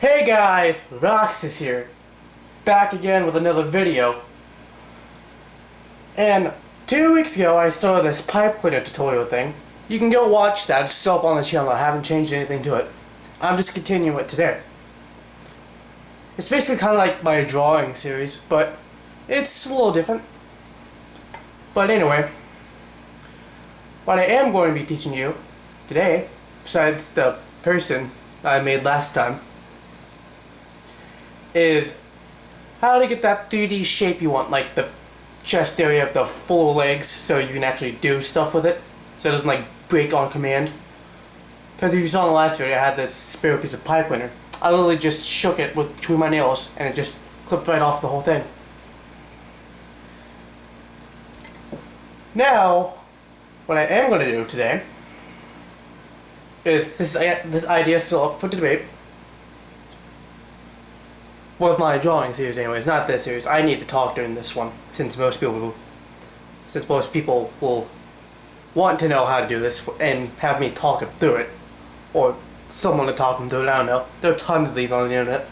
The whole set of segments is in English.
Hey guys, Roxas here, back again with another video. And 2 weeks ago I started this Pipecleaner tutorial thing. You can go watch that, it's still up on the channel, I haven't changed anything to it. I'm just continuing it today. It's basically kind of like my drawing series, but it's a little different. But anyway, what I am going to be teaching you today, besides the person I made last time, is how to get that 3D shape you want, like the chest area, the full legs, so you can actually do stuff with it, so it doesn't like break on command. Because if you saw in the last video, I had this spare piece of Pipecleaner. I literally just shook it between my nails, and it just clipped right off the whole thing. Now, what I am going to do today is this idea is still up for debate. With my drawing series anyways, not this series. I need to talk during this one, since most people will want to know how to do this and have me talk them through it. Or someone to talk them through it, I don't know. There are tons of these on the internet.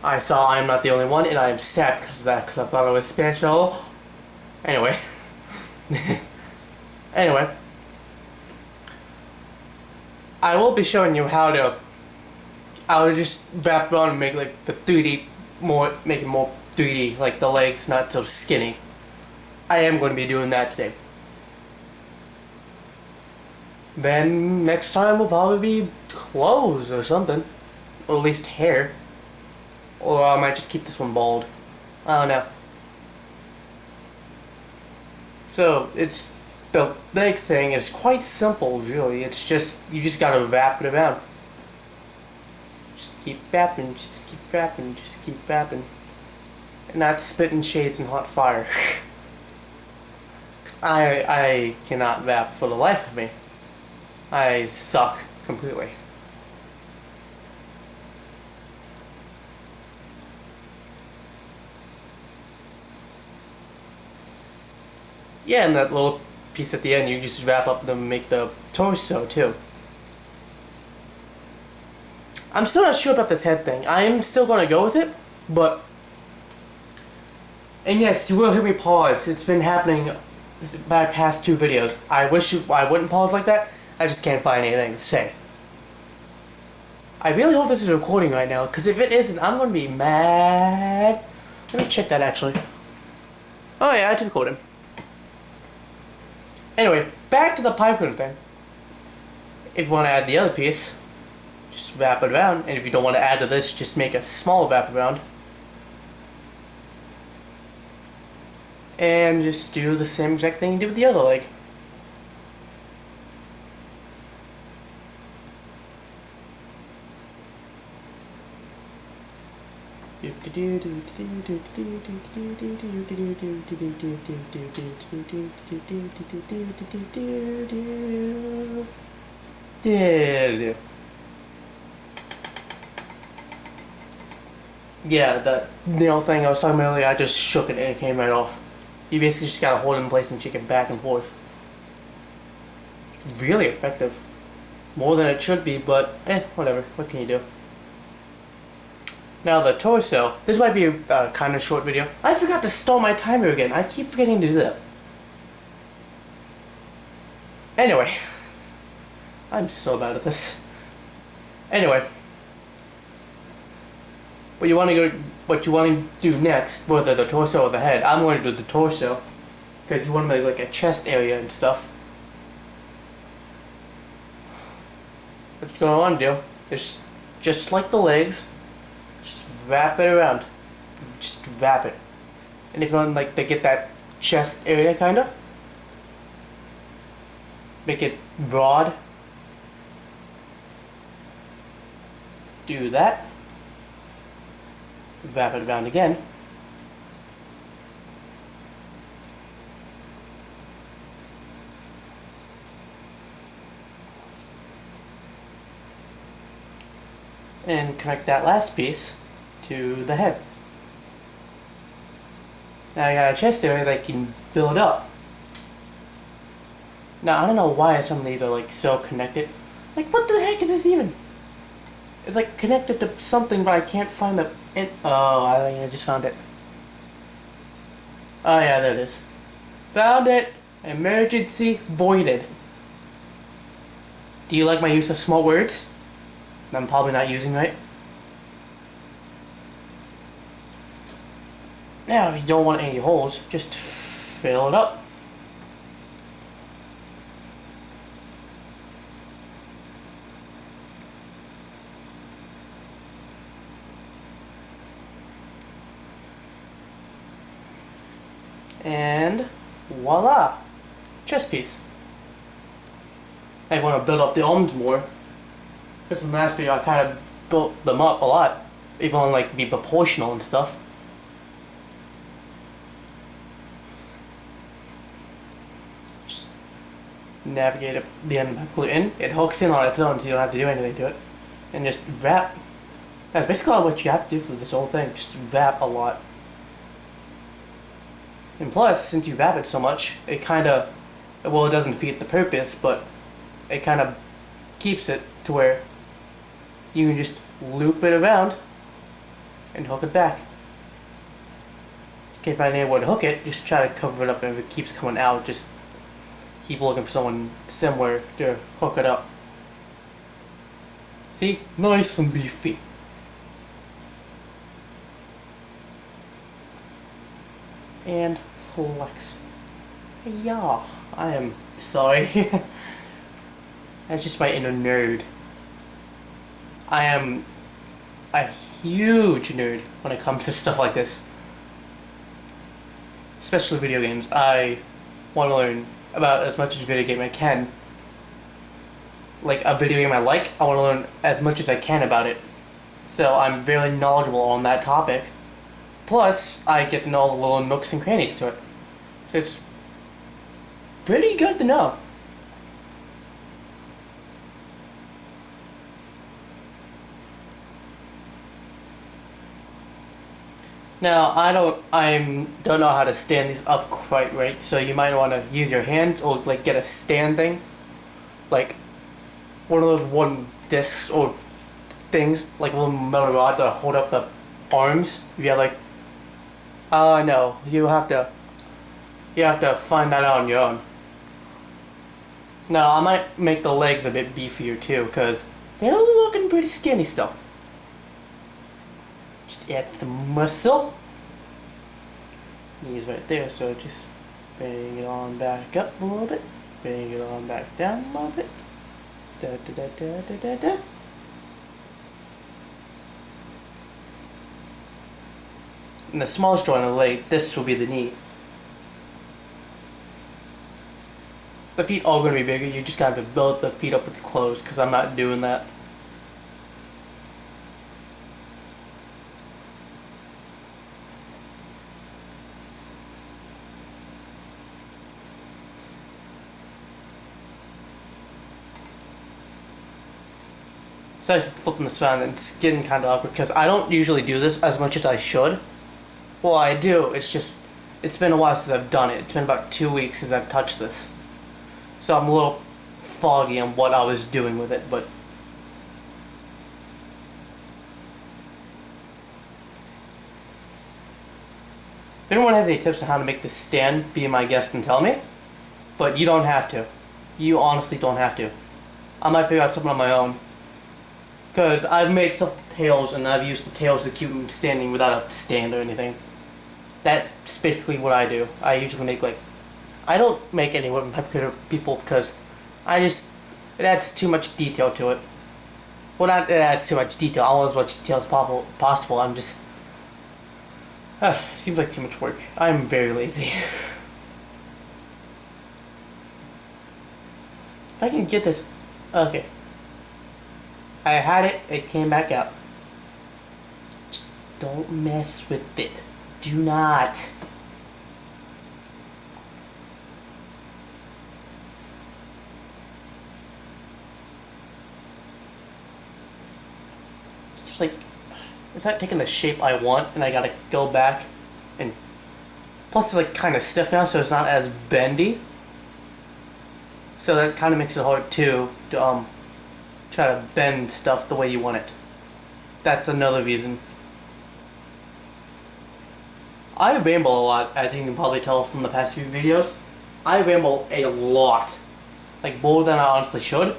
I saw I'm not the only one, and I am sad because of that, because I thought it was special. Anyway. Anyway. I will be showing you how to just wrap around and make like the 3D make it more 3D, like the legs not so skinny. I am going to be doing that today. Then next time will probably be clothes or something, or at least hair, or I might just keep this one bald. I don't know. So it's the leg thing is quite simple, really. It's just you just gotta wrap it around. Just keep wrapping, just keep wrapping, just keep wrapping. And not spitting shades in hot fire. Because I cannot wrap for the life of me. I suck completely. Yeah, and that little piece at the end, you just wrap up and make the torso too. I'm still not sure about this head thing. I am still going to go with it, but... And yes, you will hear me pause. It's been happening by past 2 videos. I wish I wouldn't pause like that. I just can't find anything to say. I really hope this is recording right now, because if it isn't, I'm going to be mad. Let me check that actually. Oh yeah, it's recording. Anyway, back to the Pipecleaner thing. If you want to add the other piece, just wrap it around, and if you don't want to add to this, just make a small wrap around. And just do the same exact thing you did with the other leg. Yeah, that nail thing I was talking about earlier, I just shook it and it came right off. You basically just gotta hold it in place and shake it back and forth. Really effective. More than it should be, but whatever. What can you do? Now the torso. This might be a kind of short video. I forgot to start my timer again. I keep forgetting to do that. Anyway. I'm so bad at this. Anyway. What you want to do next, whether the torso or the head, I'm going to do the torso. Because you want to make like a chest area and stuff. What you're going to want to do is just like the legs. Just wrap it around. Just wrap it. And if you want like to get that chest area kinda, make it broad. Do that. Wrap it around again. And connect that last piece to the head. Now I got a chest area that can build up. Now I don't know why some of these are like so connected. Like what the heck is this even? It's like connected to something, but I can't find the. Oh, I think I just found it. Oh yeah, there it is. Found it. Emergency voided. Do you like my use of small words? I'm probably not using right. Now, if you don't want any holes, just fill it up. And voila! Chess piece. I want to build up the arms more. This is the last video I kind of built them up a lot. Even on like be proportional and stuff. Just navigate it, the end of glue in. It hooks in on its own so you don't have to do anything to it. And just wrap. That's basically what you have to do for this whole thing. Just wrap a lot. And plus, since you wrap it so much, it kind of, well, it doesn't defeat the purpose, but it kind of keeps it to where you can just loop it around and hook it back. Can't find anywhere to hook it, just try to cover it up, and if it keeps coming out, just keep looking for someone similar to hook it up. See? Nice and beefy. And flex. Yeah, I am sorry. That's just my inner nerd. I am a huge nerd when it comes to stuff like this. Especially video games. I want to learn about as much as video game I can. Like a video game I like, I want to learn as much as I can about it. So I'm very knowledgeable on that topic. Plus, I get to know all the little nooks and crannies to it. So it's pretty good to know. Now, I don't know how to stand these up quite right, so you might want to use your hands or like get a stand thing. Like one of those wooden discs or things, like a little metal rod to hold up the arms. If you have like, no, you have to find that out on your own. Now, I might make the legs a bit beefier too, because they're looking pretty skinny still. Just add the muscle. Knees right there, so just bring it on back up a little bit. Bring it on back down a little bit. Da da da da da da da. And the smallest joint of the leg, this will be the knee. The feet are going to be bigger, you just got to build the feet up with clothes, because I'm not doing that. So flipping this around and it's getting kind of awkward because I don't usually do this as much as I should. Well, I do, it's just, it's been a while since I've done it. It's been about 2 weeks since I've touched this. So I'm a little foggy on what I was doing with it, but if anyone has any tips on how to make this stand, be my guest and tell me. But you don't have to. You honestly don't have to. I might figure out something on my own. Because I've made stuff with tails, and I've used the tails to keep them standing without a stand or anything. That's basically what I do. I usually make like... I don't make any wooden Pipecleaner people because it adds too much detail to it. Well, not it adds too much detail. I want as much detail as possible. I'm just... seems like too much work. I'm very lazy. If I can get this... Okay. I had it, it came back out. Just don't mess with it. Do not. Just like, it's not taking the shape I want, and I gotta go back and... Plus it's like kind of stiff now, so it's not as bendy. So that kind of makes it hard too to try to bend stuff the way you want it. that's another reason. I ramble a lot, as you can probably tell from the past few videos. I ramble a lot. Like, more than I honestly should.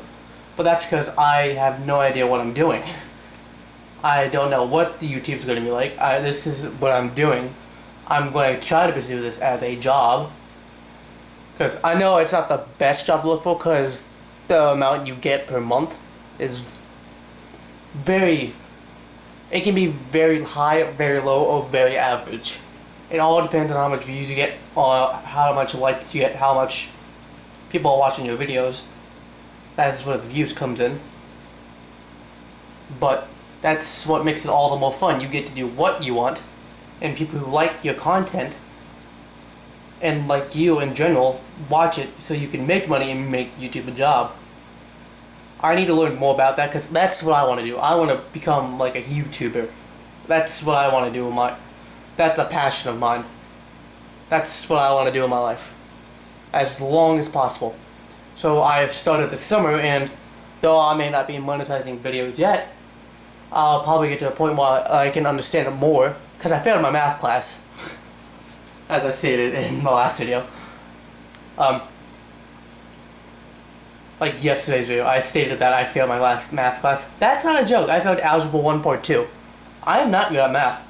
But that's because I have no idea what I'm doing. I don't know what the YouTube's going to be like. This is what I'm doing. I'm going to try to pursue this as a job. Because I know it's not the best job to look for, because the amount you get per month is very... It can be very high, very low, or very average. It all depends on how much views you get, or how much likes you get, how much people are watching your videos. That's where the views comes in. But that's what makes it all the more fun. You get to do what you want, and people who like your content, and like you in general, watch it so you can make money and make YouTube a job. I need to learn more about that, because that's what I want to do. I want to become like a YouTuber. That's what I want to do in my... That's a passion of mine. That's what I want to do in my life. As long as possible. So I've started this summer, and though I may not be monetizing videos yet, I'll probably get to a point where I can understand it more, because I failed my math class, as I stated in my last video. Like yesterday's video, I stated that I failed my last math class. That's not a joke. I failed Algebra 1.2. I am not good at math.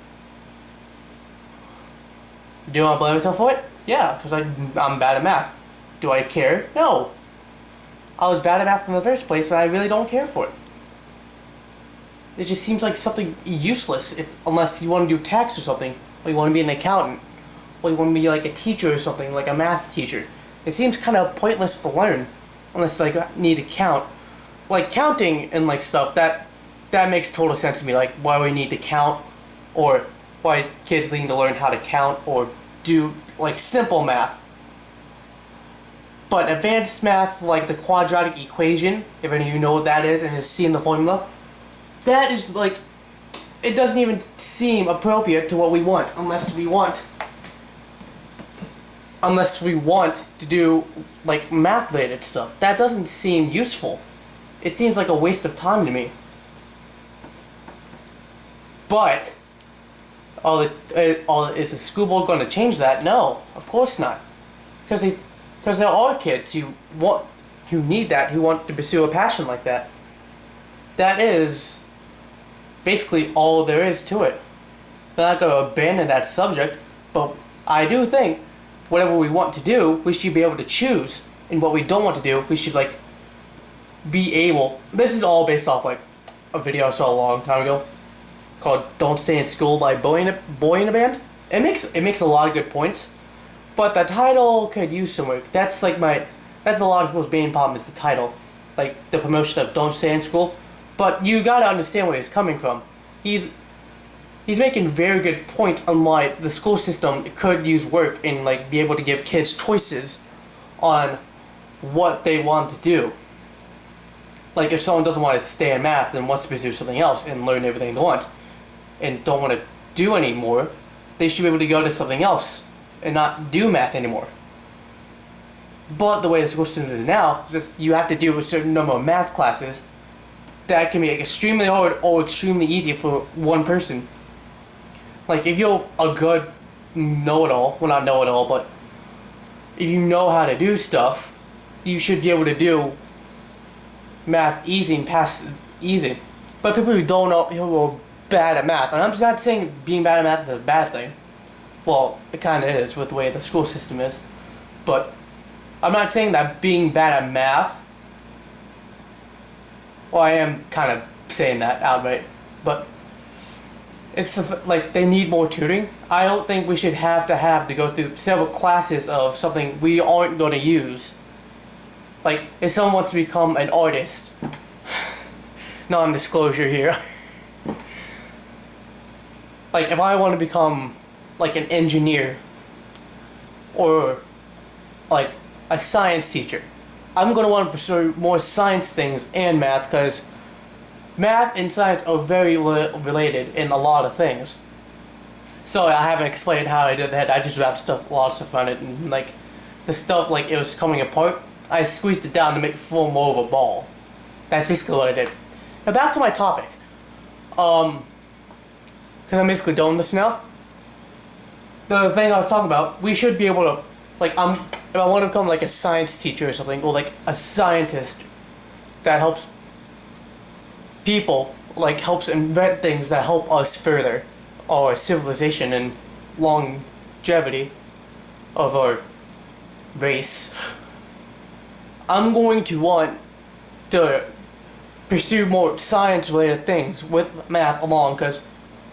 Do I blame myself for it? Yeah, because I'm bad at math. Do I care? No. I was bad at math in the first place, and I really don't care for it. It just seems like something useless, unless you want to do tax or something, or you want to be an accountant, or you want to be like a teacher or something, like a math teacher. It seems kind of pointless to learn, unless like you need to count. Like counting and like stuff, that makes total sense to me. Like why we need to count, or why kids need to learn how to count or do like simple math. But advanced math, like the quadratic equation, if any of you know what that is and has seen the formula, that is like, it doesn't even seem appropriate to what we want, unless we want to do like math related stuff. That doesn't seem useful. It seems like a waste of time to me. But is the school board going to change that? No, of course not. Because there are kids who need that, who want to pursue a passion like that. That is basically all there is to it. They're not going to abandon that subject, but I do think whatever we want to do, we should be able to choose. And what we don't want to do, we should like be able... This is all based off like a video I saw a long time ago called "Don't Stay in School" by Boy in a Band. It makes a lot of good points, but the title could use some work. That's a lot of people's main problem, is the title, like the promotion of "Don't Stay in School." But you gotta understand where he's coming from. He's making very good points on why the school system could use work and like be able to give kids choices on what they want to do. Like if someone doesn't want to stay in math and wants to pursue something else and learn everything they want, and don't want to do anymore, they should be able to go to something else and not do math anymore. But the way the school system is now is just you have to do a certain number of math classes that can be like extremely hard or extremely easy for one person. Like if you're a good know-it-all, well not know-it-all, but if you know how to do stuff, you should be able to do math easy and pass easy. But people who don't know, who are bad at math, and I'm just not saying being bad at math is a bad thing. Well, it kind of is with the way the school system is. But I'm not saying that being bad at math, well, I am kind of saying that outright, but it's like they need more tutoring. I don't think we should have to go through several classes of something we aren't going to use. Like, if someone wants to become an artist, non-disclosure here. Like, if I want to become, like, an engineer, or, like, a science teacher, I'm going to want to pursue more science things and math, because math and science are very related in a lot of things. So I haven't explained how I did that. I just wrapped a lot of stuff around it, and, like, the stuff, like, it was coming apart. I squeezed it down to make it form more of a ball. That's basically what I did. Now back to my topic. because I'm basically done with this now. The thing I was talking about, we should be able to, like, if I want to become like a science teacher or something, or like a scientist that helps people, like helps invent things that help us further our civilization and longevity of our race, I'm going to want to pursue more science-related things with math along, because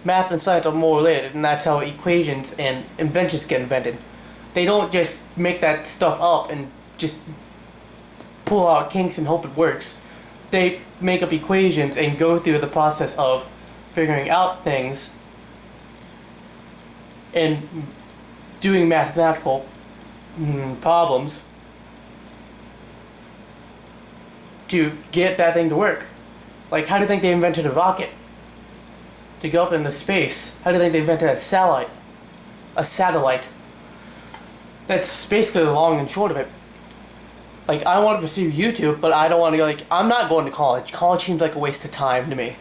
math and science are more related, and that's how equations and inventions get invented. They don't just make that stuff up and just pull out kinks and hope it works. They make up equations and go through the process of figuring out things and doing mathematical problems to get that thing to work. Like, how do you think they invented a rocket to go up into space? How do you think they invented a satellite? A satellite. That's basically the long and short of it. Like, I want to pursue YouTube, but I don't want to go, like, I'm not going to college. College seems like a waste of time to me.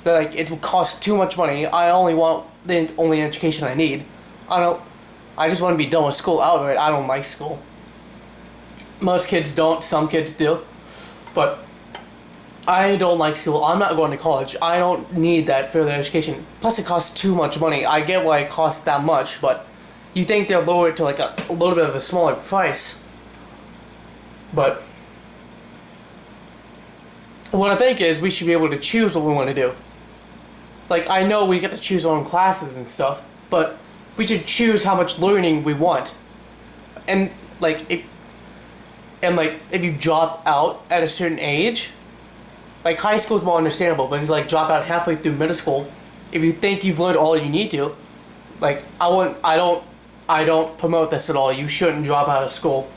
Like, it will cost too much money. I only want the only education I need. I just want to be done with school outright. I don't like school. Most kids don't, some kids do. But I don't like school. I'm not going to college. I don't need that further education. Plus, it costs too much money. I get why it costs that much, but you think they'll lower it to like a little bit of a smaller price. But what I think is we should be able to choose what we want to do. Like, I know we get to choose our own classes and stuff, but we should choose how much learning we want. And if you drop out at a certain age, like, high school is more understandable, but if you like drop out halfway through middle school, if you think you've learned all you need to, like, I don't promote this at all. You shouldn't drop out of school,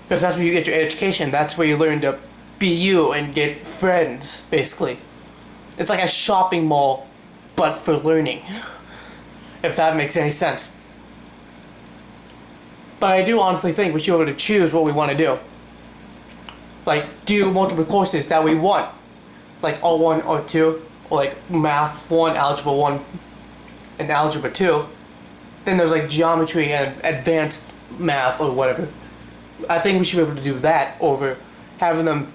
because that's where you get your education. That's where you learn to be you and get friends, basically. It's like a shopping mall, but for learning, if that makes any sense. But I do honestly think we should be able to choose what we want to do. Like, do multiple courses that we want. Like, R1, R2, or like Math 1, Algebra 1, and Algebra 2. Then there's like Geometry and Advanced Math, or whatever. I think we should be able to do that over having them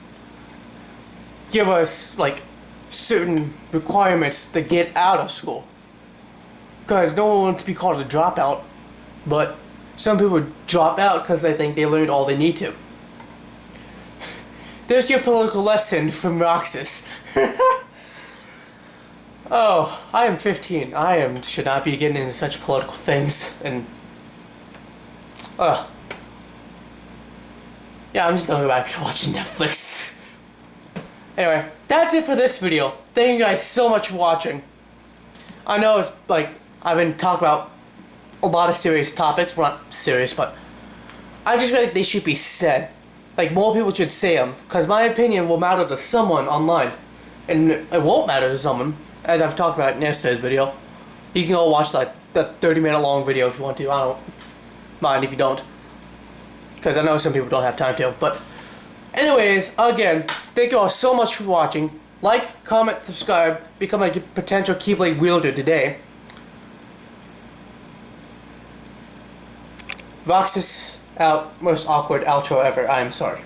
give us, like, certain requirements to get out of school. Because no one wants to be called a dropout, but some people drop out because they think they learned all they need to. There's your political lesson from Roxas. Oh, I am 15. Should not be getting into such political things, and yeah, I'm just gonna go back to watching Netflix. Anyway, that's it for this video. Thank you guys so much for watching. I know it's like I've been talking about a lot of serious topics. Well, not serious, but I just feel like they should be said. Like, more people should say them, because my opinion will matter to someone online, and it won't matter to someone, as I've talked about in yesterday's video. You can go watch like the 30-minute long video if you want to. I don't mind if you don't, because I know some people don't have time to. But anyways, again, thank you all so much for watching. Like, comment, subscribe, become a potential keyblade wielder today. Roxas out. Most awkward outro ever. I'm sorry.